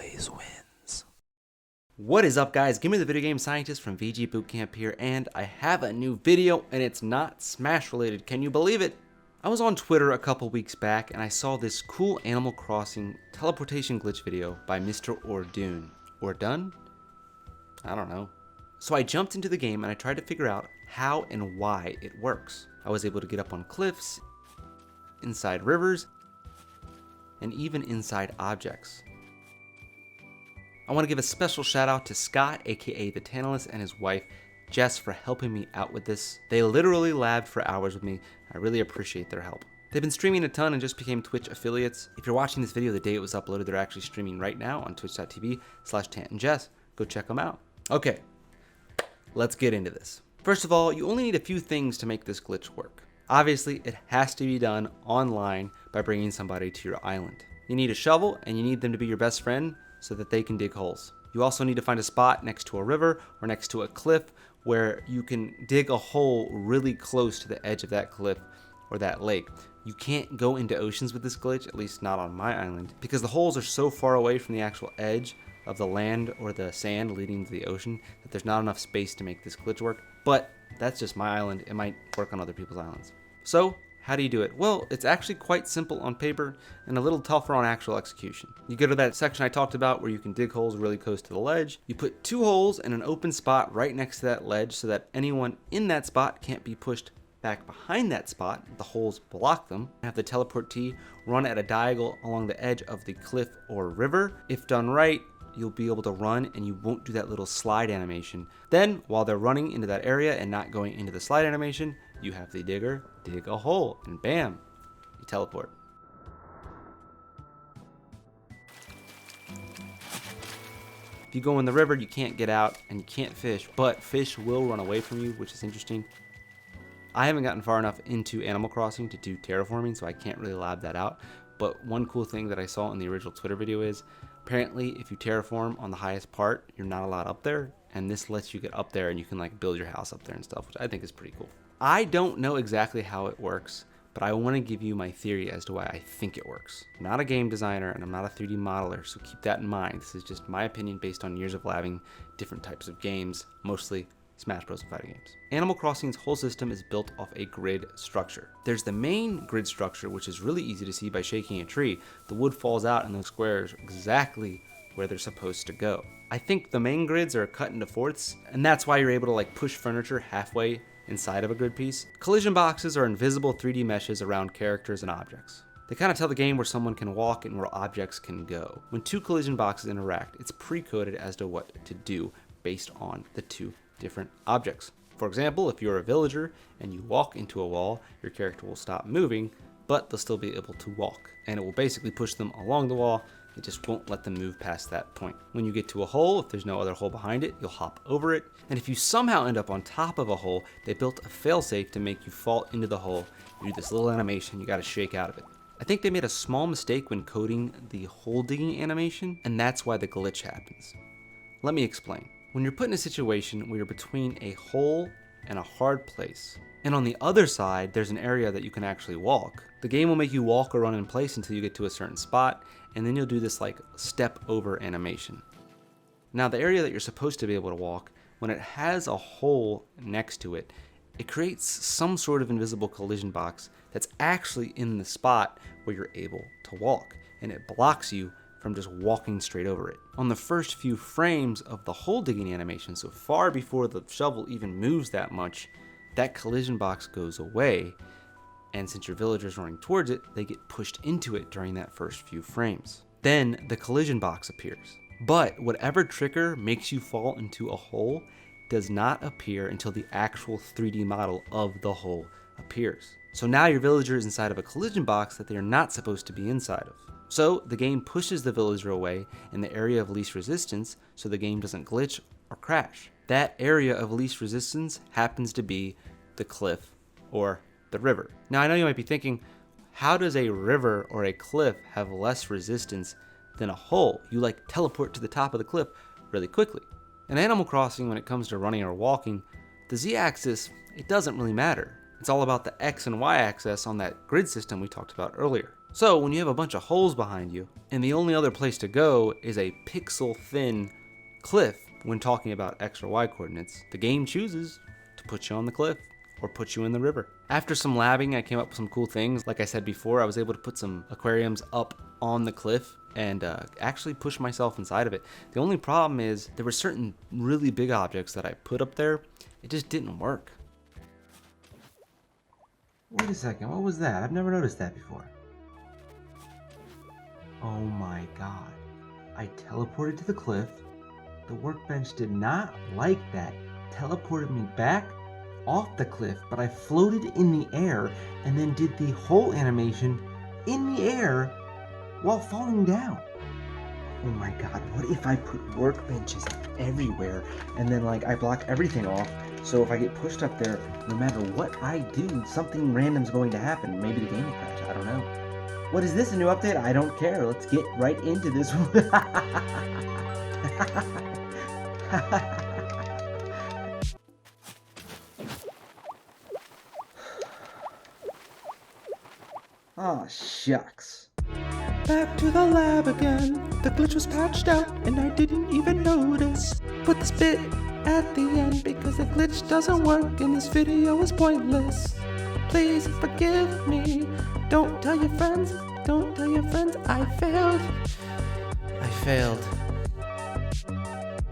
always wins. What is up, guys? Give me the video game scientist from VG Bootcamp here, and I have a new video, and it's not Smash related. Can you believe it? I was on Twitter a couple weeks back, and I saw this cool Animal Crossing teleportation glitch video by Mr. Ordoon. Ordun? I don't know. So I jumped into the game and I tried to figure out how and why it works. I was able to get up on cliffs, inside rivers, and even inside objects. I want to give a special shout out to Scott, aka the Tantalus, and his wife Jess for helping me out with this. They literally labbed for hours with me. I really appreciate their help. They've been streaming a ton and just became Twitch affiliates. If you're watching this video the day it was uploaded, they're actually streaming right now on twitch.tv/TantandJess. Go check them out. Okay, let's get into this. First of all, you only need a few things to make this glitch work. Obviously, it has to be done online by bringing somebody to your island. You need a shovel and you need them to be your best friend so that they can dig holes. You also need to find a spot next to a river or next to a cliff where you can dig a hole really close to the edge of that cliff or that lake. You can't go into oceans with this glitch, at least not on my island, because the holes are so far away from the actual edge of the land or the sand leading to the ocean that there's not enough space to make this glitch work. But that's just my island. It might work on other people's islands. So how do you do it? Well, it's actually quite simple on paper and a little tougher on actual execution. You go to that section I talked about where you can dig holes really close to the ledge. You put 2 holes in an open spot right next to that ledge so that anyone in that spot can't be pushed back behind that spot. The holes block them. Have the teleport T run at a diagonal along the edge of the cliff or river. If done right, you'll be able to run and you won't do that little slide animation. Then, while they're running into that area and not going into the slide animation, you have the digger dig a hole and bam, you teleport. If you go in the river, you can't get out and you can't fish, but fish will run away from you, which is interesting. I haven't gotten far enough into Animal Crossing to do terraforming, so I can't really lab that out. But one cool thing that I saw in the original Twitter video is apparently if you terraform on the highest part, you're not allowed up there, and this lets you get up there and you can like build your house up there and stuff, which I think is pretty cool. I don't know exactly how it works, but I want to give you my theory as to why I think it works. I'm not a game designer and I'm not a 3D modeler, so keep that in mind. This is just my opinion based on years of labbing different types of games, mostly Smash Bros. And fighting games. Animal Crossing's whole system is built off a grid structure. There's the main grid structure, which is really easy to see by shaking a tree. The wood falls out and those squares exactly where they're supposed to go. I think the main grids are cut into fourths, and that's why you're able to like push furniture halfway inside of a grid piece. Collision boxes are invisible 3D meshes around characters and objects. They kind of tell the game where someone can walk and where objects can go. When 2 collision boxes interact, it's pre-coded as to what to do based on the 2 different objects. For example, if you're a villager and you walk into a wall, your character will stop moving, but they'll still be able to walk, and it will basically push them along the wall. It just won't let them move past that point. When you get to a hole, if there's no other hole behind it, you'll hop over it. And if you somehow end up on top of a hole, they built a failsafe to make you fall into the hole. You do this little animation, you gotta shake out of it. I think they made a small mistake when coding the hole digging animation, and that's why the glitch happens. Let me explain. When you're put in a situation where you're between a hole and a hard place, and on the other side there's an area that you can actually walk, the game will make you walk or run in place until you get to a certain spot, and then you'll do this like step over animation. Now the area that you're supposed to be able to walk, when it has a hole next to it, it creates some sort of invisible collision box that's actually in the spot where you're able to walk, and it blocks you from just walking straight over it. On the first few frames of the hole digging animation, so far before the shovel even moves that much, that collision box goes away, and since your villager's running towards it, they get pushed into it during that first few frames. Then the collision box appears. But whatever trigger makes you fall into a hole does not appear until the actual 3D model of the hole appears. So now your villager is inside of a collision box that they are not supposed to be inside of. So the game pushes the villager away in the area of least resistance so the game doesn't glitch or crash. That area of least resistance happens to be the cliff or the river. Now I know you might be thinking, how does a river or a cliff have less resistance than a hole? You like teleport to the top of the cliff really quickly. In Animal Crossing, when it comes to running or walking, the Z-axis, it doesn't really matter. It's all about the X and Y axis on that grid system we talked about earlier. So when you have a bunch of holes behind you, and the only other place to go is a pixel-thin cliff when talking about X or Y coordinates, the game chooses to put you on the cliff or put you in the river. After some labbing, I came up with some cool things. Like I said before, I was able to put some aquariums up on the cliff and actually push myself inside of it. The only problem is there were certain really big objects that I put up there. It just didn't work. Wait a second, what was that? I've never noticed that before. Oh my god. I teleported to the cliff. The workbench did not like that. Teleported me back off the cliff, but I floated in the air and then did the whole animation in the air while falling down. Oh my god, what if I put workbenches everywhere and then like I block everything off, so if I get pushed up there, no matter what I do, something random's going to happen. Maybe the game will crash, I don't know. What is this, a new update? I don't care, let's get right into this one. Oh, shucks. Back to the lab again. The glitch was patched out and I didn't even notice. Put this bit at the end because the glitch doesn't work and this video is pointless. Please forgive me. Don't tell your friends. Don't tell your friends I failed. I failed.